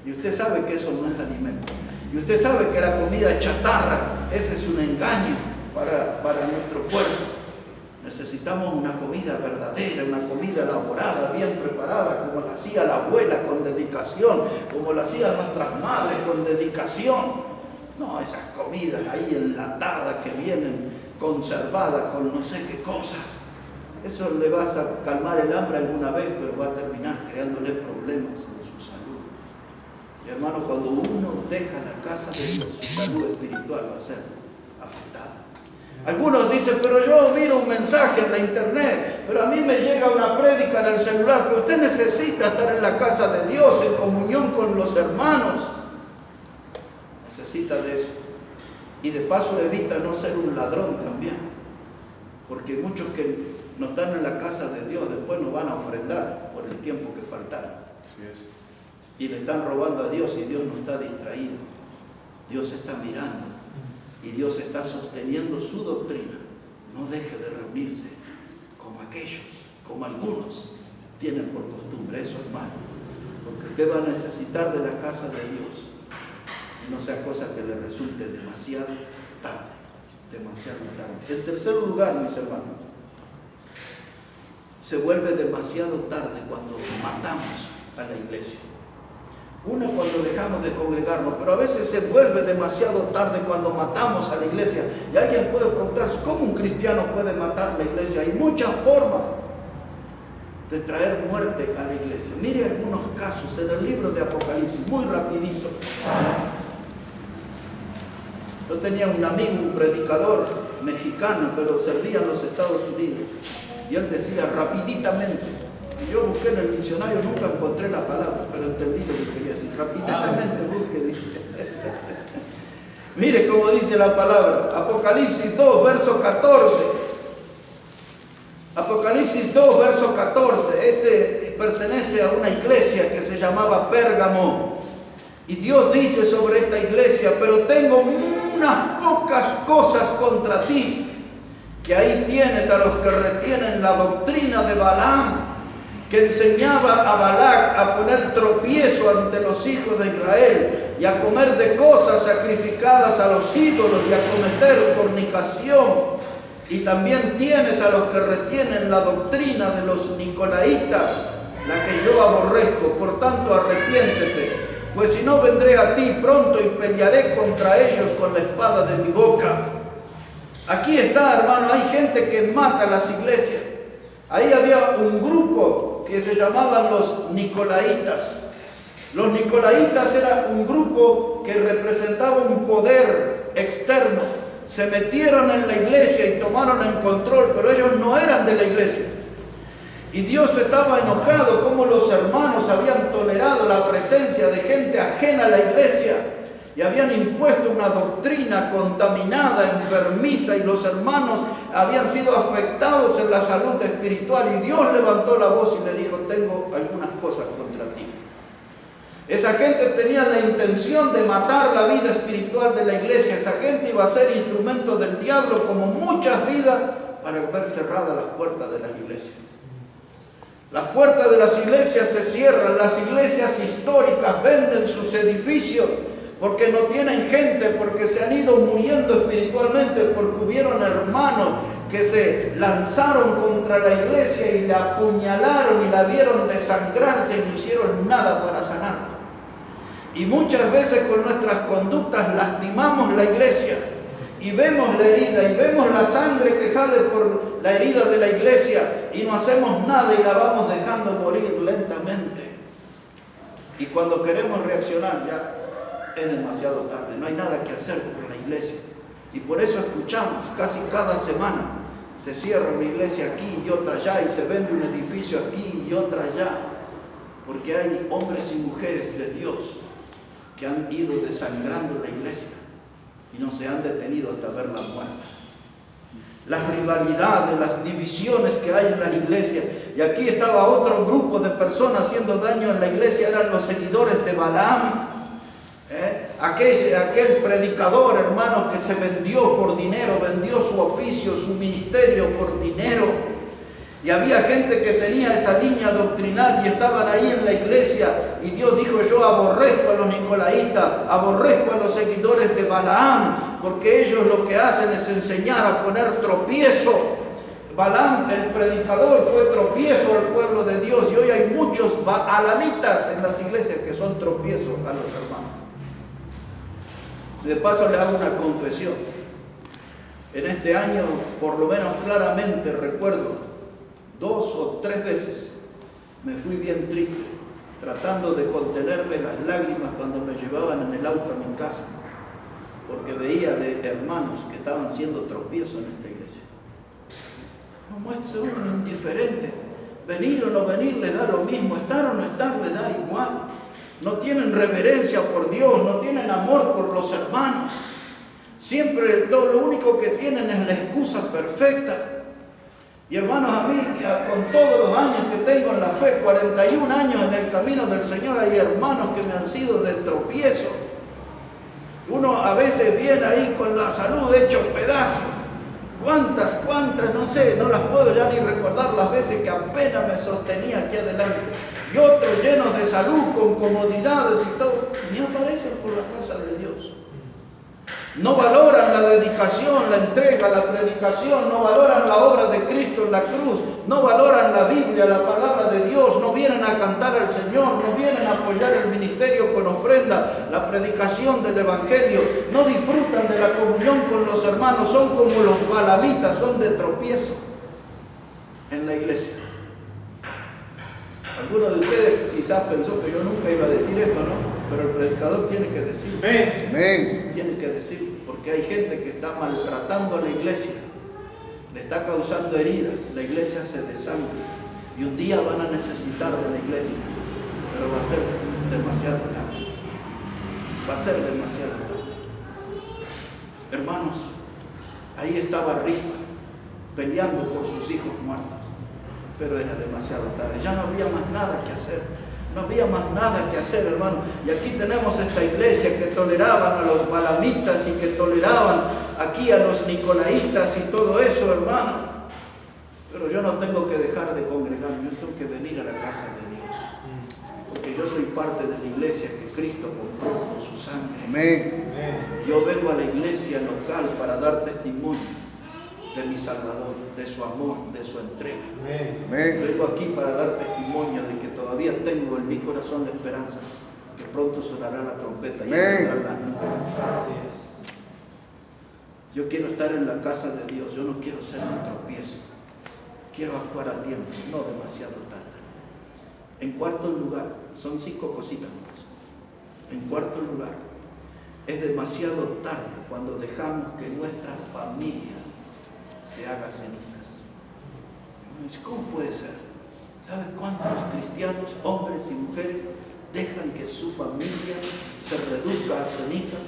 y usted sabe que eso no es alimento, y usted sabe que la comida chatarra, ese es un engaño para nuestro cuerpo. Necesitamos una comida verdadera, una comida elaborada, bien preparada, como la hacía la abuela con dedicación, como la hacían nuestras madres con dedicación. No, esas comidas ahí enlatadas que vienen conservadas con no sé qué cosas. Eso le vas a calmar el hambre alguna vez, pero va a terminar creándole problemas en su salud. Y hermano, cuando uno deja la casa de Dios, su salud espiritual va a ser afectada. Algunos dicen, pero yo miro un mensaje en la internet, pero a mí me llega una prédica en el celular, pero usted necesita estar en la casa de Dios, en comunión con los hermanos. Necesita de eso. Y de paso evita no ser un ladrón también, porque muchos que no están en la casa de Dios después no van a ofrendar por el tiempo que faltaron. Así es. Y le están robando a Dios y Dios no está distraído. Dios está mirando y Dios está sosteniendo su doctrina. No deje de reunirse como aquellos, como algunos tienen por costumbre. Eso es malo, porque usted va a necesitar de la casa de Dios. No sea cosa que le resulte demasiado tarde, demasiado tarde. En tercer lugar, mis hermanos, se vuelve demasiado tarde cuando matamos a la iglesia. Uno cuando dejamos de congregarnos, pero a veces se vuelve demasiado tarde cuando matamos a la iglesia. Y alguien puede preguntarse, ¿cómo un cristiano puede matar a la iglesia? Hay muchas formas de traer muerte a la iglesia. Mire algunos casos en el libro de Apocalipsis, muy rapidito. Yo tenía un amigo, un predicador mexicano, pero servía en los Estados Unidos. Y él decía rapiditamente. Y yo busqué en el diccionario, nunca encontré la palabra, pero entendí lo que quería decir. Rapiditamente busque, dice. Mire cómo dice la palabra. Apocalipsis 2, verso 14. Apocalipsis 2, verso 14. Este pertenece a una iglesia que se llamaba Pérgamo. Y Dios dice sobre esta iglesia, pero tengo unas pocas cosas contra ti, que ahí tienes a los que retienen la doctrina de Balaam, que enseñaba a Balac a poner tropiezo ante los hijos de Israel y a comer de cosas sacrificadas a los ídolos y a cometer fornicación. Y también tienes a los que retienen la doctrina de los nicolaitas, la que yo aborrezco. Por tanto, arrepiéntete, pues si no vendré a ti pronto y pelearé contra ellos con la espada de mi boca. Aquí está, hermano, hay gente que mata a las iglesias. Ahí había un grupo que se llamaban los nicolaitas. Los nicolaitas era un grupo que representaba un poder externo. Se metieron en la iglesia y tomaron el control, pero ellos no eran de la iglesia. Y Dios estaba enojado como los hermanos habían tolerado la presencia de gente ajena a la iglesia y habían impuesto una doctrina contaminada, enfermiza, y los hermanos habían sido afectados en la salud espiritual. Y Dios levantó la voz y le dijo, tengo algunas cosas contra ti. Esa gente tenía la intención de matar la vida espiritual de la iglesia. Esa gente iba a ser instrumento del diablo, como muchas vidas, para ver cerradas las puertas de las iglesias. Las puertas de las iglesias se cierran, las iglesias históricas venden sus edificios porque no tienen gente, porque se han ido muriendo espiritualmente, porque hubieron hermanos que se lanzaron contra la iglesia y la apuñalaron y la vieron desangrarse y no hicieron nada para sanarla. Y muchas veces con nuestras conductas lastimamos la iglesia y vemos la herida y vemos la sangre que sale por la herida de la iglesia y no hacemos nada y la vamos dejando morir lentamente. Y cuando queremos reaccionar ya es demasiado tarde, no hay nada que hacer por la iglesia. Y por eso escuchamos casi cada semana, se cierra una iglesia aquí y otra allá, y se vende un edificio aquí y otra allá, porque hay hombres y mujeres de Dios que han ido desangrando la iglesia y no se han detenido hasta verla muerta. Las rivalidades, las divisiones que hay en las iglesias. Y aquí estaba otro grupo de personas haciendo daño en la iglesia, eran los seguidores de Balaam. Aquel predicador, hermanos, que se vendió por dinero, vendió su oficio, su ministerio por dinero. Y había gente que tenía esa línea doctrinal y estaban ahí en la iglesia. Y Dios dijo, yo aborrezco a los nicolaitas, aborrezco a los seguidores de Balaam, porque ellos lo que hacen es enseñar a poner tropiezo. Balaam, el predicador, fue tropiezo al pueblo de Dios, y hoy hay muchos alamitas en las iglesias que son tropiezos a los hermanos. De paso le hago una confesión. En este año, por lo menos claramente recuerdo, 2 o 3 veces me fui bien triste, tratando de contenerme las lágrimas cuando me llevaban en el auto a mi casa, porque veía de hermanos que estaban siendo tropiezos en esta iglesia. Como es uno indiferente, venir o no venir le da lo mismo, estar o no estar le da igual. No tienen reverencia por Dios, no tienen amor por los hermanos. Siempre lo único que tienen es la excusa perfecta. Y hermanos, a mí, con todos los años que tengo en la fe, 41 años en el camino del Señor, hay hermanos que me han sido de tropiezo. Uno a veces viene ahí con la salud hecho pedazos. ¿Cuántas? No sé, no las puedo ya ni recordar las veces que apenas me sostenía aquí adelante. Y otros llenos de salud, con comodidades y todo, ni aparecen por la casa de Dios. No valoran la dedicación, la entrega, la predicación, no valoran la obra de Cristo en la cruz, no valoran la Biblia, la palabra de Dios, no vienen a cantar al Señor, no vienen a apoyar el ministerio con ofrenda, la predicación del Evangelio, no disfrutan de la comunión con los hermanos, son como los balamitas, son de tropiezo en la iglesia. Alguno de ustedes quizás pensó que yo nunca iba a decir esto, ¿no? Pero el predicador tiene que decirlo. Amén. Tiene que decirlo, porque hay gente que está maltratando a la iglesia, le está causando heridas, la iglesia se desangra y un día van a necesitar de la iglesia, pero va a ser demasiado tarde. Va a ser demasiado tarde. Hermanos, ahí estaba Rispa peleando por sus hijos muertos, pero era demasiado tarde, ya no había más nada que hacer. No había más nada que hacer, hermano. Y aquí tenemos esta iglesia que toleraban a los balamitas y que toleraban aquí a los nicolaitas y todo eso, hermano. Pero yo no tengo que dejar de congregarme, yo tengo que venir a la casa de Dios. Porque yo soy parte de la iglesia que Cristo compró con su sangre. Amén. Yo vengo a la iglesia local para dar testimonio de mi Salvador, de su amor, de su entrega. Amén. Vengo aquí para dar testimonio de que todavía tengo en mi corazón la esperanza que pronto sonará la trompeta y vendrá la nube. Yo quiero estar en la casa de Dios, yo no quiero ser un tropiezo. Quiero actuar a tiempo, no demasiado tarde. En cuarto lugar, son 5 cositas más. En cuarto lugar, es demasiado tarde cuando dejamos que nuestra familia se haga cenizas. ¿Cómo puede ser? ¿Sabe cuántos cristianos, hombres y mujeres, dejan que su familia se reduzca a cenizas?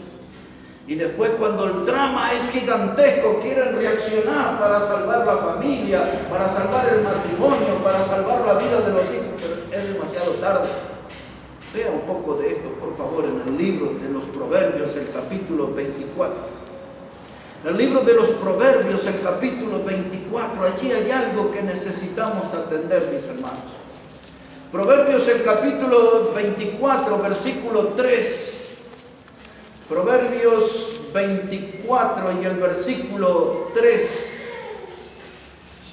Y después, cuando el drama es gigantesco, quieren reaccionar para salvar la familia, para salvar el matrimonio, para salvar la vida de los hijos, pero es demasiado tarde. Vea un poco de esto, por favor, en el libro de los Proverbios, el capítulo 24. El libro de los Proverbios, el capítulo 24, allí hay algo que necesitamos atender, mis hermanos. Proverbios, el capítulo 24, versículo 3. Proverbios 24 y el versículo 3.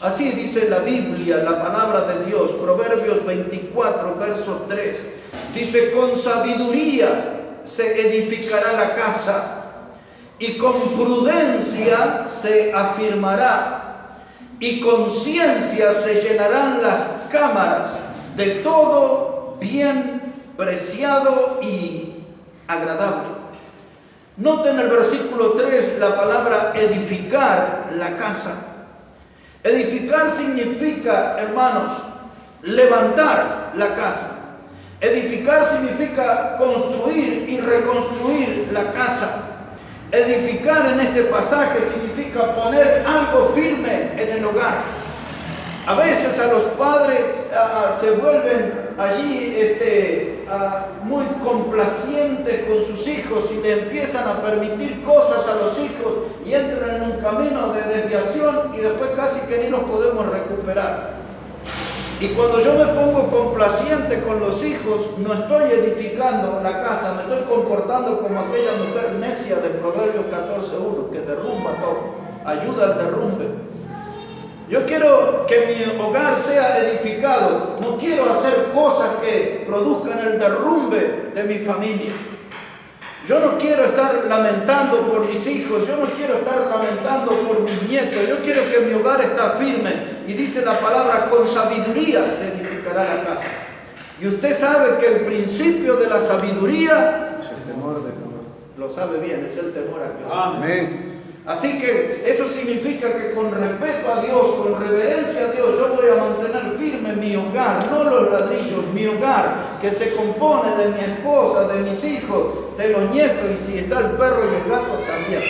Así dice la Biblia, la palabra de Dios. Proverbios 24, verso 3. Dice: con sabiduría se edificará la casa, y con prudencia se afirmará, y con ciencia se llenarán las cámaras de todo bien preciado y agradable. Noten el versículo 3 la palabra edificar la casa. Edificar significa, hermanos, levantar la casa. Edificar significa construir y reconstruir la casa. Edificar en este pasaje significa poner algo firme en el hogar. A veces a los padres se vuelven allí muy complacientes con sus hijos y le empiezan a permitir cosas a los hijos y entran en un camino de desviación y después casi que ni los podemos recuperar. Y cuando yo me pongo complaciente con los hijos, no estoy edificando la casa, me estoy comportando como aquella mujer necia de Proverbios 14:1 que derrumba todo, ayuda al derrumbe. Yo quiero que mi hogar sea edificado. No quiero hacer cosas que produzcan el derrumbe de mi familia. Yo no quiero estar lamentando por mis hijos. Yo no quiero estar lamentando por mis nietos. Yo quiero que mi hogar está firme. Y dice la palabra, con sabiduría se edificará la casa. Y usted sabe que el principio de la sabiduría, Es el temor de Jehová. lo sabe bien, es el temor a Dios. Amén. Así que eso significa que con respeto a Dios, con reverencia a Dios, yo voy a mantener firme mi hogar, no los ladrillos, mi hogar, que se compone de mi esposa, de mis hijos, de los nietos, y si está el perro y el gato también.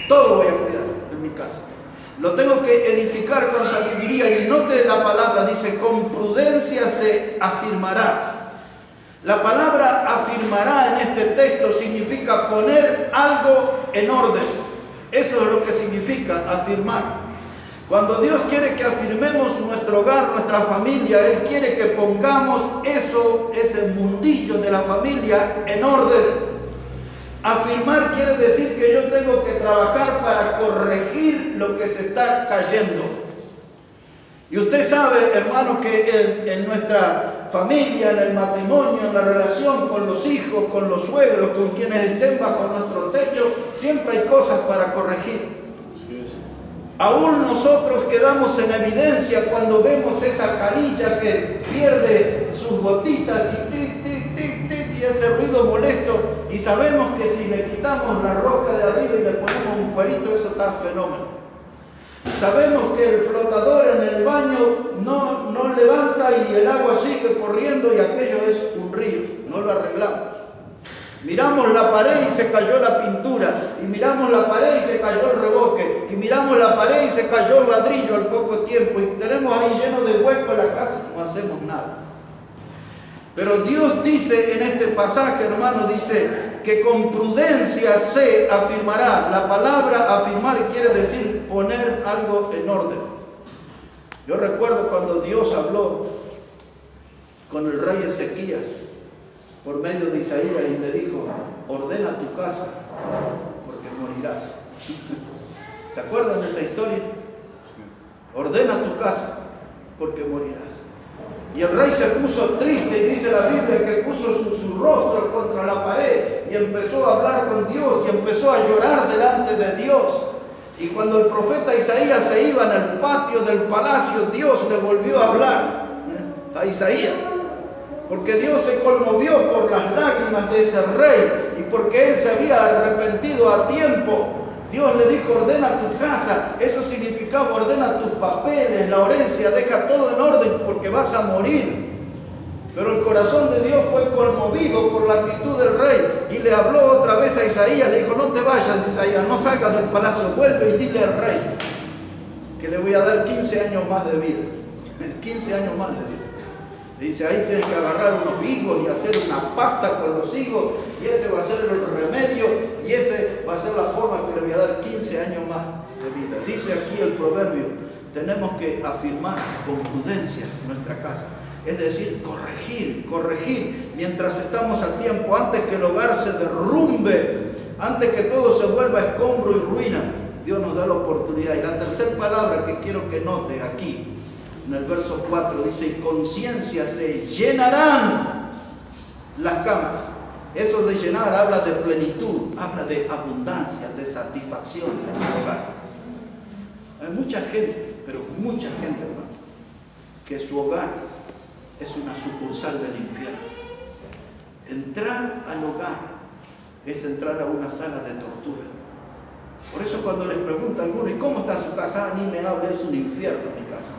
Todo voy a cuidar en mi casa. Lo tengo que edificar con sabiduría, y note la palabra, dice, con prudencia se afirmará. La palabra afirmará en este texto significa poner algo en orden. Eso es lo que significa afirmar. Cuando Dios quiere que afirmemos nuestro hogar, nuestra familia, Él quiere que pongamos eso, ese mundillo de la familia en orden. Afirmar quiere decir que yo tengo que trabajar para corregir lo que se está cayendo. Y usted sabe, hermano, que en nuestra familia, en el matrimonio, en la relación con los hijos, con los suegros, con quienes estén bajo nuestro techo, siempre hay cosas para corregir. Aún nosotros quedamos en evidencia cuando vemos esa canilla que pierde sus gotitas y tic, tic, tic, tic, y ese ruido molesto, y sabemos que si le quitamos la rosca de arriba y le ponemos un cuerito, eso está fenómeno. Sabemos que el flotador en el baño no levanta y el agua sigue corriendo y aquello es un río, no lo arreglamos. Miramos la pared y se cayó la pintura, y miramos la pared y se cayó el revoque, y miramos la pared y se cayó el ladrillo al poco tiempo, y tenemos ahí lleno de huecos la casa, no hacemos nada. Pero Dios dice en este pasaje, hermano, dice que con prudencia se afirmará. La palabra afirmar quiere decir poner algo en orden. Yo recuerdo cuando Dios habló con el rey Ezequías por medio de Isaías y le dijo, ordena tu casa porque morirás. ¿Se acuerdan de esa historia? Ordena tu casa porque morirás. Y el rey se puso triste y dice la Biblia que puso su rostro contra la pared y empezó a hablar con Dios y empezó a llorar delante de Dios. Y cuando el profeta Isaías se iba en el patio del palacio, Dios le volvió a hablar a Isaías. Porque Dios se conmovió por las lágrimas de ese rey y porque él se había arrepentido a tiempo. Dios le dijo, ordena tu casa. Eso significaba ordena tus papeles, la herencia, deja todo en orden porque vas a morir. Pero el corazón de Dios fue conmovido por la actitud del rey y le habló otra vez a Isaías. Le dijo, no te vayas, Isaías, no salgas del palacio, vuelve y dile al rey que le voy a dar 15 años más de vida. 15 años más de vida. Dice, ahí tienes que agarrar unos higos y hacer una pasta con los higos, y ese va a ser el remedio, y ese va a ser la forma que le voy a dar 15 años más de vida. Dice aquí el proverbio, tenemos que afirmar con prudencia nuestra casa. Es decir, corregir, mientras estamos a tiempo, antes que el hogar se derrumbe, antes que todo se vuelva escombro y ruina. Dios nos da la oportunidad. Y la tercera palabra que quiero que note aquí, en el verso 4 dice, y conciencia se llenarán las cámaras. Eso de llenar habla de plenitud, habla de abundancia, de satisfacción en el hogar. Hay mucha gente, pero mucha gente, hermano, que su hogar es una sucursal del infierno. Entrar al hogar es entrar a una sala de tortura. Por eso cuando les pregunta a alguno, ¿y cómo está su casa? Ni me hable, es un infierno mi casa.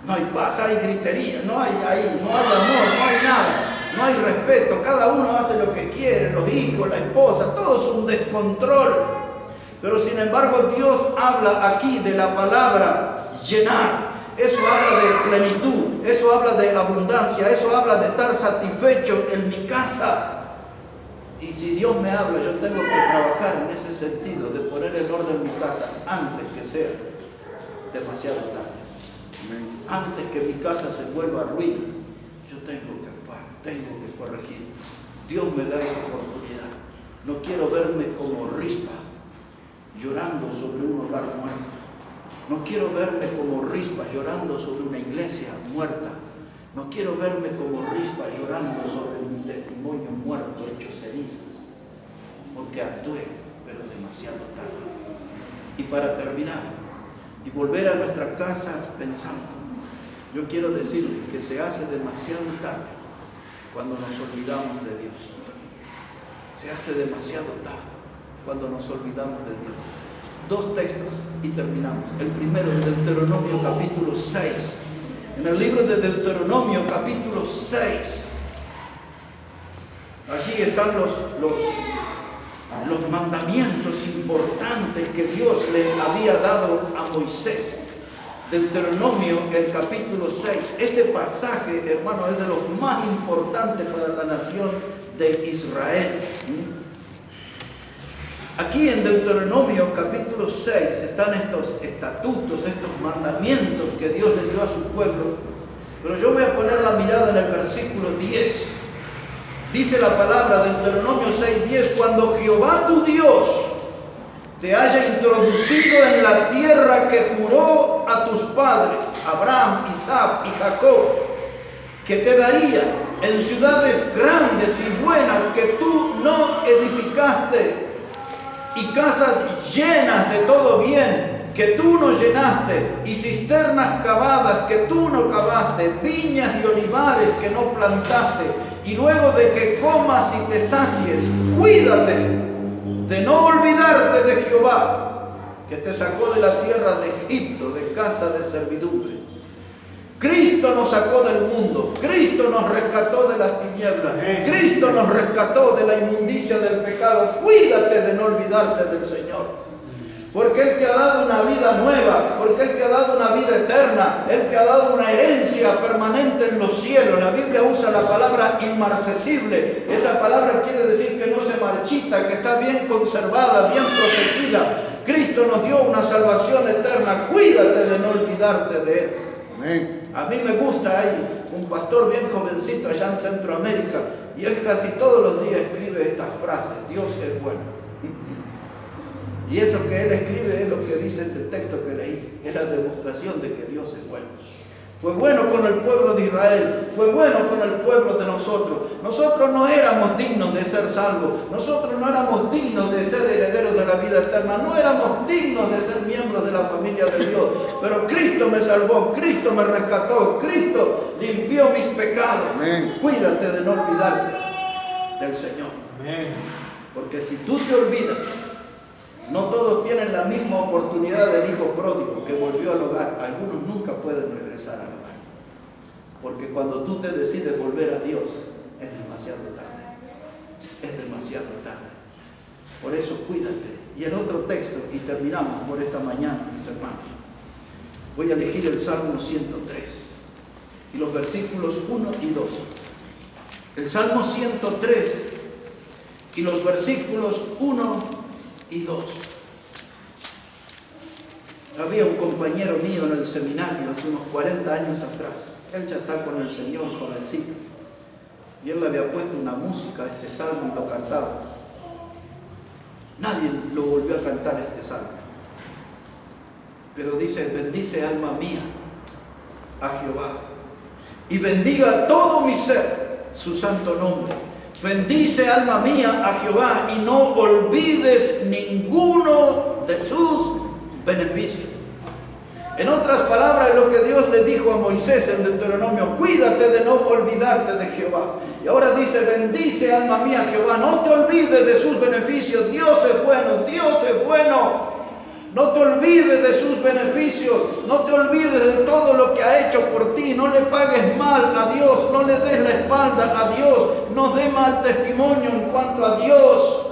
No hay paz, hay gritería, no hay amor, no hay nada, no hay respeto, cada uno hace lo que quiere, los hijos, la esposa, todo es un descontrol. Pero sin embargo Dios habla aquí de la palabra llenar. Eso habla de plenitud, eso habla de abundancia, eso habla de estar satisfecho en mi casa. Y si Dios me habla, yo tengo que trabajar en ese sentido, de poner en orden mi casa antes que sea demasiado tarde. Antes que mi casa se vuelva ruina, yo tengo que actuar, tengo que corregir. Dios me da esa oportunidad. No quiero verme como Rispa, llorando sobre un hogar muerto. No quiero verme como Rispa llorando sobre una iglesia muerta. No quiero verme como Rispa llorando sobre mi testimonio muerto, hecho cenizas. Porque actué, pero demasiado tarde. Y para terminar, y volver a nuestra casa pensando, yo quiero decirles que se hace demasiado tarde cuando nos olvidamos de Dios. Se hace demasiado tarde cuando nos olvidamos de Dios. Dos textos y terminamos. El primero, Deuteronomio capítulo 6. En el libro de Deuteronomio capítulo 6, allí están los mandamientos importantes que Dios le había dado a Moisés. Deuteronomio, el capítulo 6. Este pasaje, hermano, es de los más importantes para la nación de Israel. Aquí en Deuteronomio capítulo 6 están estos estatutos, estos mandamientos que Dios le dio a su pueblo. Pero yo voy a poner la mirada en el versículo 10. Dice la palabra, Deuteronomio 6:10, cuando Jehová tu Dios te haya introducido en la tierra que juró a tus padres, Abraham, Isaac y Jacob, que te daría en ciudades grandes y buenas que tú no edificaste, y casas llenas de todo bien que tú no llenaste, y cisternas cavadas que tú no cavaste, viñas y olivares que no plantaste, y luego de que comas y te sacies, cuídate de no olvidarte de Jehová, que te sacó de la tierra de Egipto, de casa de servidumbre. Cristo nos sacó del mundo, Cristo nos rescató de las tinieblas, Cristo nos rescató de la inmundicia del pecado. Cuídate de no olvidarte del Señor, porque Él te ha dado una vida nueva, porque Él te ha dado una vida eterna, Él te ha dado una herencia permanente en los cielos. La Biblia usa la palabra inmarcesible. Esa palabra quiere decir que no se marchita, que está bien conservada, bien protegida. Cristo nos dio una salvación eterna. Cuídate de no olvidarte de Él. Amén. A mí me gusta, hay un pastor bien jovencito allá en Centroamérica, y él casi todos los días escribe estas frases: Dios es bueno. Y eso que él escribe es lo que dice este texto que leí, es la demostración de que Dios es bueno. Fue bueno con el pueblo de Israel, fue bueno con el pueblo de nosotros. Nosotros no éramos dignos de ser salvos, nosotros no éramos dignos de ser herederos de la vida eterna, no éramos dignos de ser miembros de la familia de Dios. Pero Cristo me salvó, Cristo me rescató, Cristo limpió mis pecados. Amén. Cuídate de no olvidarte del Señor. Amén. Porque si tú te olvidas, no todos tienen la misma oportunidad del hijo pródigo que volvió al hogar. Algunos nunca pueden regresar al hogar. Porque cuando tú te decides volver a Dios, es demasiado tarde. Es demasiado tarde. Por eso cuídate. Y el otro texto, y terminamos por esta mañana, mis hermanos. Voy a elegir el Salmo 103. Y los versículos 1 y 2. El Salmo 103 y los versículos 1 y 2. Había un compañero mío en el seminario hace unos 40 años atrás. Él ya está con el Señor, jovencito. Y él le había puesto una música a este salmo y lo cantaba. Nadie lo volvió a cantar este salmo. Pero dice: bendice alma mía a Jehová, y bendiga todo mi ser su santo nombre. Bendice alma mía a Jehová, y no olvides ninguno de sus beneficios. En otras palabras, es lo que Dios le dijo a Moisés en Deuteronomio: cuídate de no olvidarte de Jehová. Y ahora dice: bendice alma mía a Jehová, no te olvides de sus beneficios. Dios es bueno, Dios es bueno. No te olvides de sus beneficios, no te olvides de todo lo que ha hecho por ti. No le pagues mal a Dios, no le des la espalda a Dios, no dé mal testimonio en cuanto a Dios.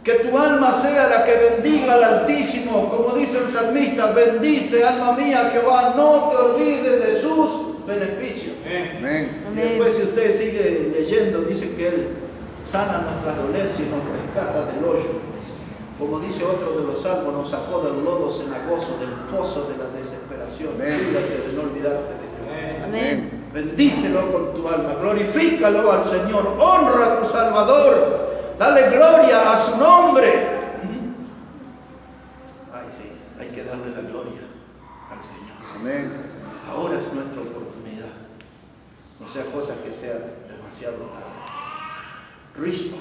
Que tu alma sea la que bendiga al Altísimo, como dice el salmista: bendice alma mía a Jehová, no te olvides de sus beneficios. Amén. Y después, si usted sigue leyendo, dice que Él sana nuestras dolencias y nos rescata del hoyo. Como dice otro de los salmos, nos sacó del lodo cenagoso, del pozo de la desesperación. Amén. Cuídate de no olvidarte de Jehová. Amén. Bendícelo con tu alma, glorifícalo al Señor, honra a tu Salvador, dale gloria a su nombre. Ay, sí, hay que darle la gloria Amén. Ahora es nuestra oportunidad. No sea cosa que sea demasiado tarde. Rispa,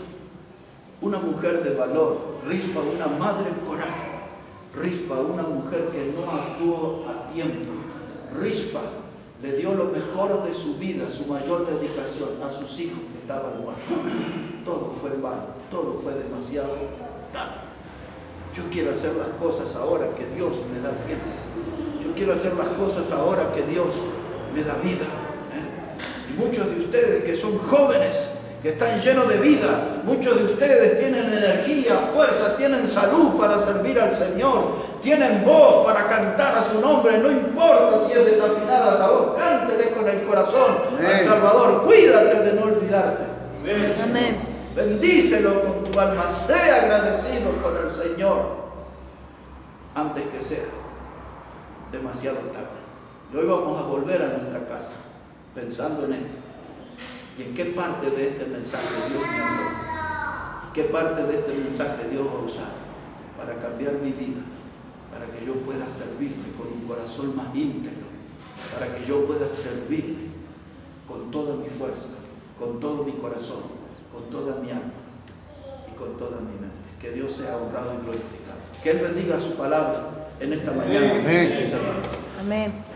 una mujer de valor. Rispa, una madre en coraje. Rispa, una mujer que no actuó a tiempo. Rispa le dio lo mejor de su vida, su mayor dedicación a sus hijos que estaban muertos. Todo fue en vano, todo fue demasiado tarde. Yo quiero hacer las cosas ahora que Dios me da tiempo. Yo quiero hacer las cosas ahora que Dios me da vida. Y muchos de ustedes que son jóvenes, que están llenos de vida, muchos de ustedes tienen energía, fuerza, tienen salud para servir al Señor, tienen voz para cantar a su nombre, no importa si es desafinada esa voz, cántele con el corazón al Salvador, cuídate de no olvidarte. Amén. Bendícelo con tu alma, sea agradecido con el Señor antes que sea demasiado tarde. Y hoy vamos a volver a nuestra casa pensando en esto. ¿Y en qué parte de este mensaje Dios me habló? ¿Qué parte de este mensaje Dios va a usar para cambiar mi vida? Para que yo pueda servirle con un corazón más íntegro. Para que yo pueda servirle con toda mi fuerza, con todo mi corazón, con toda mi alma y con toda mi mente. Que Dios sea honrado y glorificado. Que Él bendiga su palabra en esta mañana. Amén. Mis hermanos. Amén.